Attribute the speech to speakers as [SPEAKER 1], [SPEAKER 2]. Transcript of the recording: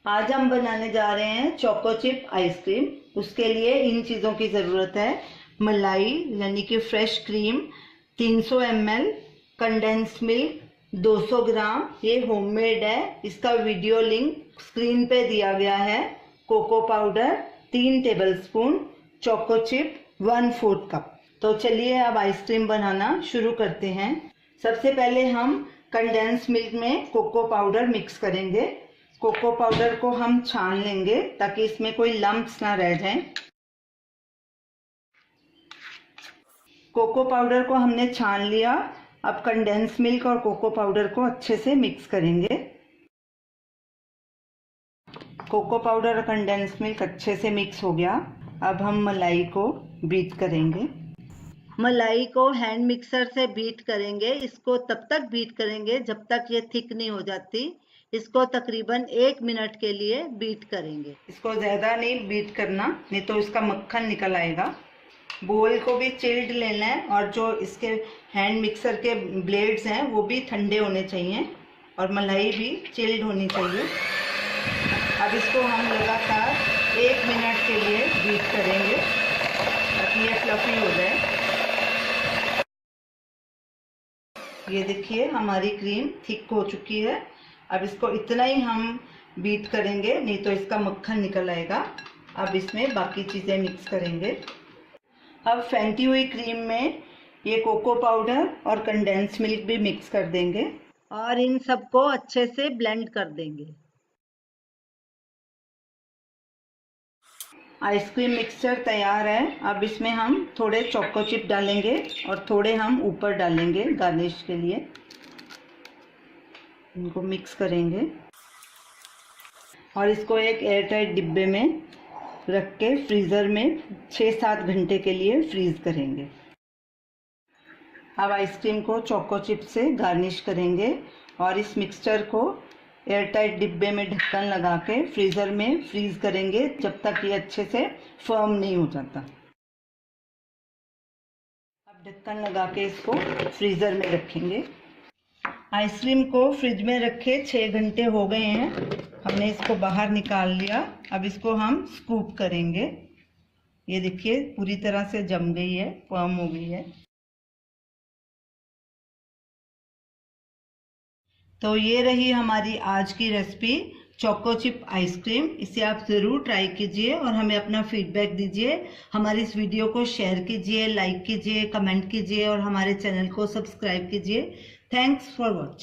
[SPEAKER 1] आज हम बनाने जा रहे हैं चोको चिप आइसक्रीम। उसके लिए इन चीज़ों की ज़रूरत है। मलाई यानी कि fresh cream 300 ml, condensed milk 200 ग्राम, ये होममेड है, इसका वीडियो लिंक स्क्रीन पे दिया गया है। Cocoa powder 3 tablespoon, choco chip 1/4 cup. तो चलिए अब आइसक्रीम बनाना शुरू करते हैं। सबसे पहले हम कंडेंस्ड मिल्क में कोको पाउडर मिक्स करेंगे। कोको पाउडर को हम छान लेंगे ताकि इसमें कोई लम्प्स ना रह जाएं। कोको पाउडर को हमने छान लिया। अब कंडेंस मिल्क और कोको पाउडर को अच्छे से मिक्स करेंगे। कोको पाउडर और कंडेंस मिल्क अच्छे से मिक्स हो गया। अब हम मलाई को बीट करेंगे। मलाई को हैंड मिक्सर से बीट करेंगे। इसको तब तक बीट करेंगे जब तक ये थिक नहीं हो जाती। इसको तकरीबन 1 मिनट के लिए बीट करेंगे। इसको ज़्यादा नहीं बीट करना, नहीं तो इसका मक्खन निकल आएगा। बोल को भी चिल्ड लेना है और जो इसके हैंड मिक्सर के ब्लेड्स हैं वो भी ठंडे होने चाहिए और मलाई भी चिल्ड होनी चाहिए। अब इसको हम लगातार 1 मिनट के लिए बीट करेंगे ताकि ये फ्लफी हो जाए। ये देखिए हमारी क्रीम थिक हो चुकी है। अब इसको इतना ही हम बीट करेंगे, नहीं तो इसका मक्खन निकल आएगा। अब इसमें बाकी चीज़ें मिक्स करेंगे। अब फेंटी हुई क्रीम में ये कोको पाउडर और कंडेंस मिल्क भी मिक्स कर देंगे और इन सबको अच्छे से ब्लेंड कर देंगे। आइसक्रीम मिक्सचर तैयार है। अब इसमें हम थोड़े चोको चिप डालेंगे और थोड़े हम ऊपर डालेंगे गार्निश के लिए। इनको मिक्स करेंगे और इसको एक एयरटाइट डिब्बे में रख के फ्रीज़र में 6-7 घंटे के लिए फ्रीज करेंगे। अब आइसक्रीम को चोको चिप से गार्निश करेंगे और इस मिक्सचर को एयरटाइट डिब्बे में ढक्कन लगा के फ्रीज़र में फ्रीज करेंगे जब तक ये अच्छे से फर्म नहीं हो जाता। अब ढक्कन लगा के इसको फ्रीज़र में रखेंगे। आइसक्रीम को फ्रिज में रखे 6 घंटे हो गए हैं। हमने इसको बाहर निकाल लिया। अब इसको हम स्कूप करेंगे। ये देखिए पूरी तरह से जम गई है, फर्म हो गई है। तो ये रही हमारी आज की रेसिपी चोको चिप आइसक्रीम। इसे आप ज़रूर ट्राई कीजिए और हमें अपना फीडबैक दीजिए। हमारी इस वीडियो को शेयर कीजिए, लाइक कीजिए, कमेंट कीजिए और हमारे चैनल को सब्सक्राइब कीजिए। Thanks for watching.